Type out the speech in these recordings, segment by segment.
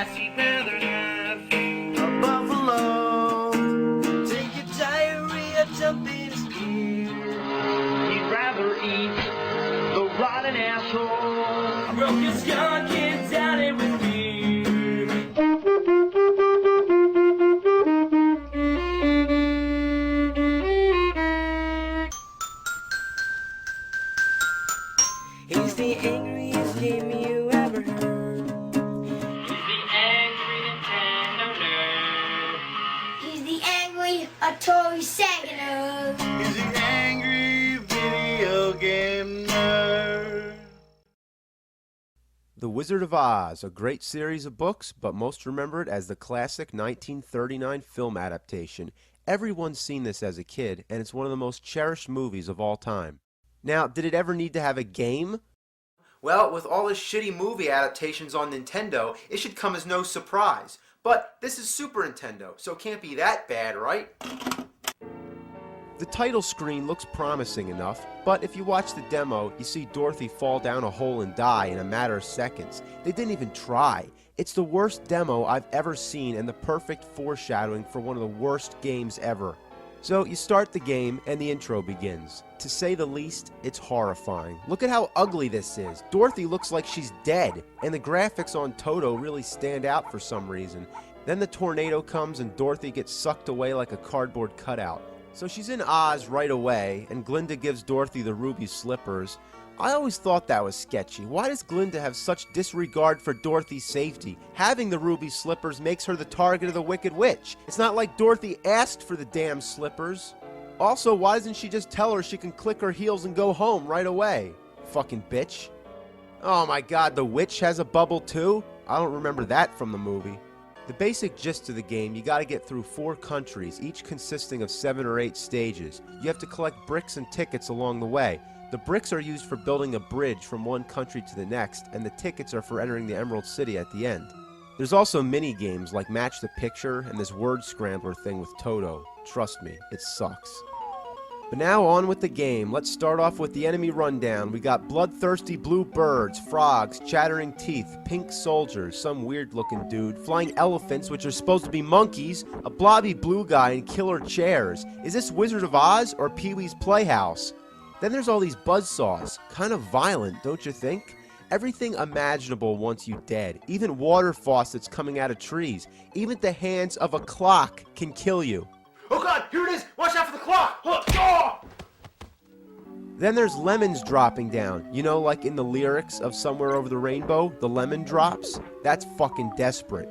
I'd rather have a buffalo. Take your diarrhea, jump in his gear. He'd rather eat the rotten asshole. I broke his gun, can't down it with beer. He's the angriest game you ever heard. He's the angry Nintendo nerd. He's the angry Atari Sega nerd. He's the angry video game nerd. The Wizard of Oz, a great series of books, but most remembered as the classic 1939 film adaptation. Everyone's seen this as a kid, and it's one of the most cherished movies of all time. Now, did it ever need to have a game? Well, with all the shitty movie adaptations on Nintendo, it should come as no surprise. But this is Super Nintendo, so it can't be that bad, right? The title screen looks promising enough, but if you watch the demo, you see Dorothy fall down a hole and die in a matter of seconds. They didn't even try. It's the worst demo I've ever seen and the perfect foreshadowing for one of the worst games ever. So you start the game and the intro begins. To say the least, it's horrifying. Look at how ugly this is. Dorothy looks like she's dead, and the graphics on Toto really stand out for some reason. Then the tornado comes and Dorothy gets sucked away like a cardboard cutout. So she's in Oz right away, and Glinda gives Dorothy the ruby slippers. I always thought that was sketchy. Why does Glinda have such disregard for Dorothy's safety? Having the ruby slippers makes her the target of the Wicked Witch. It's not like Dorothy asked for the damn slippers. Also, why doesn't she just tell her she can click her heels and go home right away? Fucking bitch. Oh my god, the witch has a bubble too? I don't remember that from the movie. The basic gist of the game, you gotta get through 4 countries, each consisting of 7 or 8 stages. You have to collect bricks and tickets along the way. The bricks are used for building a bridge from one country to the next, and the tickets are for entering the Emerald City at the end. There's also mini-games like Match the Picture and this word scrambler thing with Toto. Trust me, it sucks. But now on with the game. Let's start off with the enemy rundown. We got bloodthirsty blue birds, frogs, chattering teeth, pink soldiers, some weird-looking dude, flying elephants, which are supposed to be monkeys, a blobby blue guy, and killer chairs. Is this Wizard of Oz or Pee-wee's Playhouse? Then there's all these buzzsaws. Kind of violent, don't you think? Everything imaginable wants you dead. Even water faucets coming out of trees. Even the hands of a clock can kill you. Oh god, here it is! Watch out for the clock! Oh! Then there's lemons dropping down. You know, like in the lyrics of Somewhere Over the Rainbow, the lemon drops? That's fucking desperate.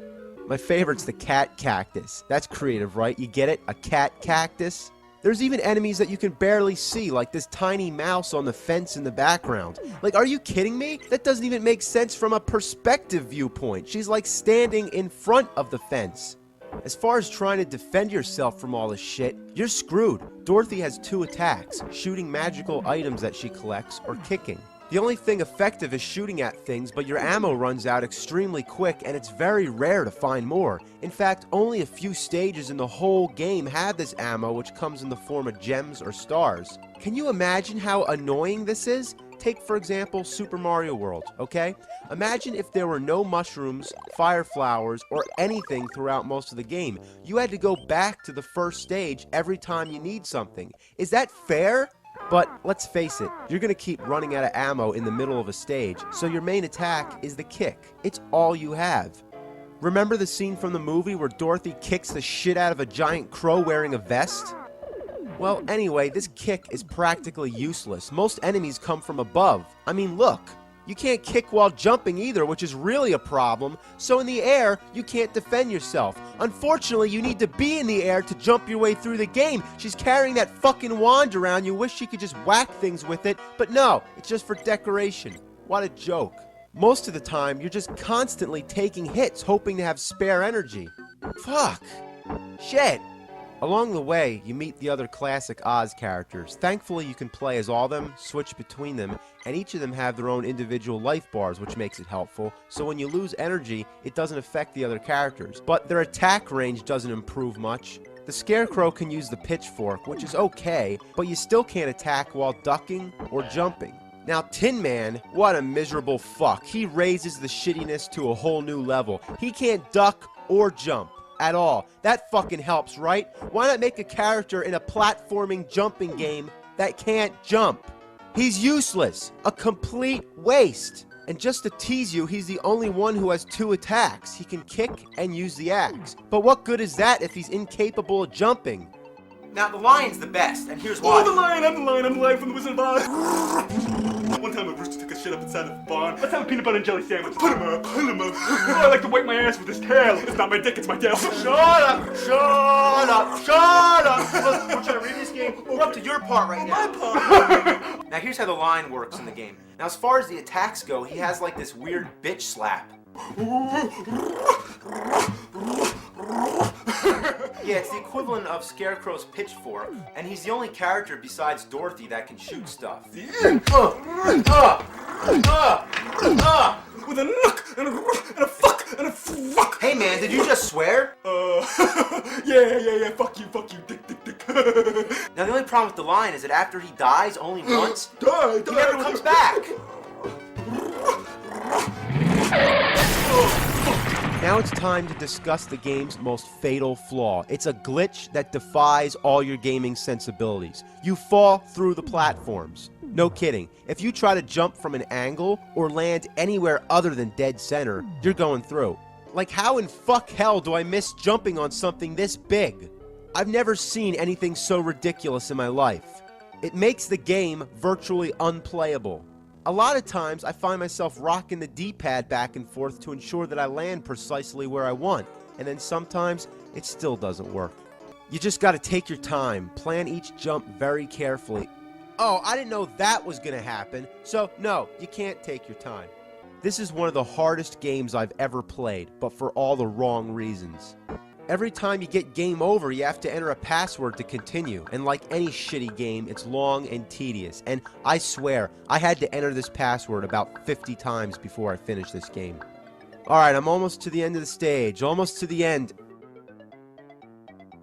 My favorite's the cat cactus. That's creative, right? You get it? A cat cactus? There's even enemies that you can barely see, like this tiny mouse on the fence in the background. Like, are you kidding me? That doesn't even make sense from a perspective viewpoint. She's like standing in front of the fence. As far as trying to defend yourself from all this shit, you're screwed. Dorothy has 2 attacks, shooting magical items that she collects, or kicking. The only thing effective is shooting at things, but your ammo runs out extremely quick, and it's very rare to find more. In fact, only a few stages in the whole game have this ammo, which comes in the form of gems or stars. Can you imagine how annoying this is? Take, for example, Super Mario World, okay? Imagine if there were no mushrooms, fire flowers, or anything throughout most of the game. You had to go back to the first stage every time you need something. Is that fair? But let's face it, you're gonna keep running out of ammo in the middle of a stage, so your main attack is the kick. It's all you have. Remember the scene from the movie where Dorothy kicks the shit out of a giant crow wearing a vest? Well, anyway, this kick is practically useless. Most enemies come from above. I mean, look. You can't kick while jumping either, which is really a problem. So in the air, you can't defend yourself. Unfortunately, you need to be in the air to jump your way through the game. She's carrying that fucking wand around. You wish she could just whack things with it. But no, it's just for decoration. What a joke. Most of the time, you're just constantly taking hits, hoping to have spare energy. Fuck. Shit. Along the way, you meet the other classic Oz characters. Thankfully, you can play as all of them, switch between them, and each of them have their own individual life bars, which makes it helpful. So when you lose energy, it doesn't affect the other characters. But their attack range doesn't improve much. The Scarecrow can use the pitchfork, which is okay, but you still can't attack while ducking or jumping. Now Tin Man, what a miserable fuck. He raises the shittiness to a whole new level. He can't duck or jump at all. That fucking helps, right? Why not make a character in a platforming jumping game that can't jump? He's useless. A complete waste. And just to tease you, he's the only one who has 2 attacks. He can kick and use the axe. But what good is that if he's incapable of jumping? Now, the lion's the best, and here's why. Oh, the lion, I'm the lion, I'm the lion from the Wizard of Oz. One time a rooster took a shit up inside the barn. Let's have a peanut butter and jelly sandwich. Put him up, put him up. Oh, I like to wipe my ass with his tail. It's not my dick, it's my tail. Shut up, shut up, shut up. Look, we're trying to read this game. We're up to your part right now. My part. Now, here's how the lion works in the game. Now, as far as the attacks go, he has like this weird bitch slap. Yeah, it's the equivalent of Scarecrow's pitchfork, and he's the only character besides Dorothy that can shoot stuff. With a nook and a fuck and a fuck. Hey man, did you just swear? Yeah, fuck you, dick. Now the only problem with the lion is that after he dies only once, Die. he never comes back. Now it's time to discuss the game's most fatal flaw. It's a glitch that defies all your gaming sensibilities. You fall through the platforms. No kidding. If you try to jump from an angle or land anywhere other than dead center, you're going through. Like, how in fuck hell do I miss jumping on something this big? I've never seen anything so ridiculous in my life. It makes the game virtually unplayable. A lot of times I find myself rocking the D-pad back and forth to ensure that I land precisely where I want, and then sometimes it still doesn't work. You just gotta take your time, plan each jump very carefully. Oh, I didn't know that was gonna happen, so no, you can't take your time. This is one of the hardest games I've ever played, but for all the wrong reasons. Every time you get game over, you have to enter a password to continue, and like any shitty game, it's long and tedious, and I swear, I had to enter this password about 50 times before I finished this game. Alright, I'm almost to the end of the stage, almost to the end.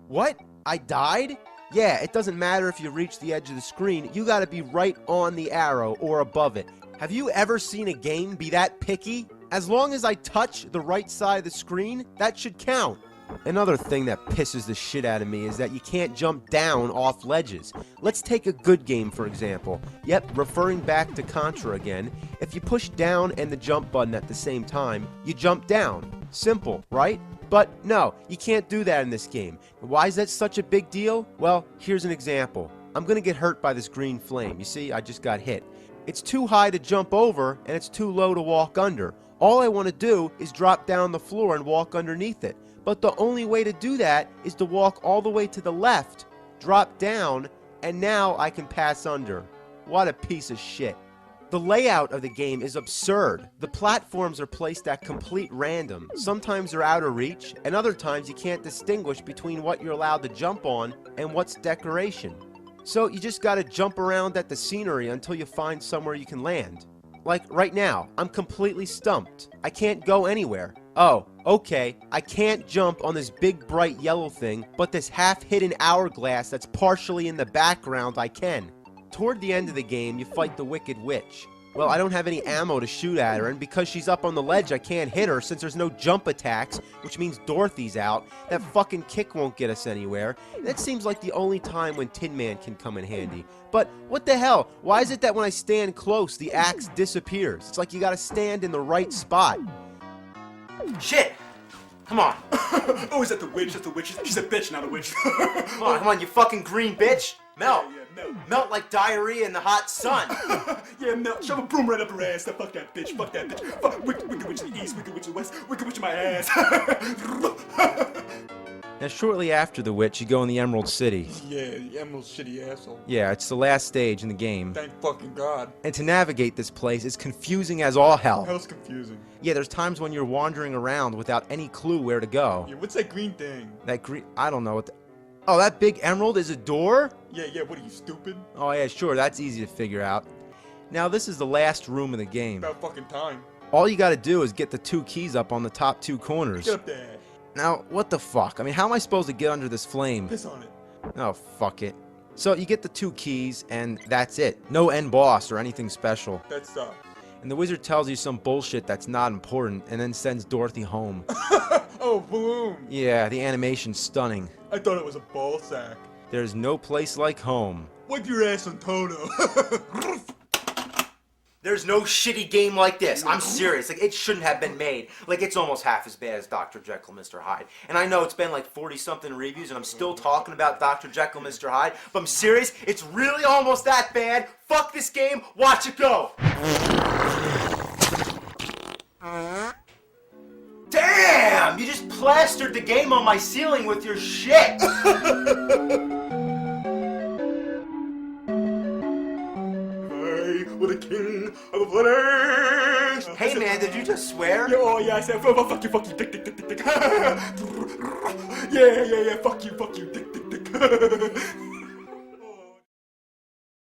What? I died? Yeah, it doesn't matter if you reach the edge of the screen, you gotta be right on the arrow or above it. Have you ever seen a game be that picky? As long as I touch the right side of the screen, that should count. Another thing that pisses the shit out of me is that you can't jump down off ledges. Let's take a good game for example. Yep, referring back to Contra again. If you push down and the jump button at the same time, you jump down. Simple, right? But no, you can't do that in this game. Why is that such a big deal? Well, here's an example. I'm gonna get hurt by this green flame. You see, I just got hit. It's too high to jump over and it's too low to walk under. All I want to do is drop down the floor and walk underneath it. But the only way to do that is to walk all the way to the left, drop down, and now I can pass under. What a piece of shit. The layout of the game is absurd. The platforms are placed at complete random. Sometimes they're out of reach, and other times you can't distinguish between what you're allowed to jump on and what's decoration. So you just gotta jump around at the scenery until you find somewhere you can land. Like right now, I'm completely stumped. I can't go anywhere. Oh, okay, I can't jump on this big bright yellow thing, but this half-hidden hourglass that's partially in the background I can. Toward the end of the game, you fight the Wicked Witch. Well, I don't have any ammo to shoot at her, and because she's up on the ledge, I can't hit her since there's no jump attacks, which means Dorothy's out. That fucking kick won't get us anywhere. That seems like the only time when Tin Man can come in handy. But what the hell? Why is it that when I stand close, the axe disappears? It's like you gotta stand in the right spot. Shit! Come on. Oh, is that the witch? That's the witch. She's a bitch, not a witch. Come on, you fucking green bitch! Melt! Yeah, melt. Melt like diarrhea in the hot sun! Yeah, melt. Shove a broom right up her ass. Fuck that bitch. Fuck that bitch. Fuck wicked witch in the east, wicked witch in the west, wicked witch in my ass. Now, shortly after the witch, you go in the Emerald City. Yeah, the Emerald shitty asshole. Yeah, it's the last stage in the game. Thank fucking God. And to navigate this place is confusing as all hell. Hell's confusing. Yeah, there's times when you're wandering around without any clue where to go. Yeah, what's that green thing? That green... I don't know what the... Oh, that big emerald is a door? Yeah, what are you, stupid? Oh, yeah, sure, that's easy to figure out. Now, this is the last room in the game. About fucking time. All you gotta do is get the 2 keys up on the top 2 corners. Get up there. Now, what the fuck? I mean, how am I supposed to get under this flame? Piss on it. Oh, fuck it. So you get the 2 keys, and that's it. No end boss or anything special. That sucks. And the wizard tells you some bullshit that's not important, and then sends Dorothy home. Oh, Bloom. Yeah, the animation's stunning. I thought it was a ball sack. There's no place like home. Wipe your ass on Toto. There's no shitty game like this. I'm serious. Like, it shouldn't have been made. Like, it's almost half as bad as Dr. Jekyll, Mr. Hyde. And I know it's been like 40-something reviews, and I'm still talking about Dr. Jekyll, Mr. Hyde, but I'm serious. It's really almost that bad. Fuck this game. Watch it go. Damn! You just plastered the game on my ceiling with your shit. With a king of a place. Hey man, did you just swear? Yeah, oh yeah, I said fuck you, dick, dick, dick, dick, dick. Yeah, fuck you, dick, dick, dick.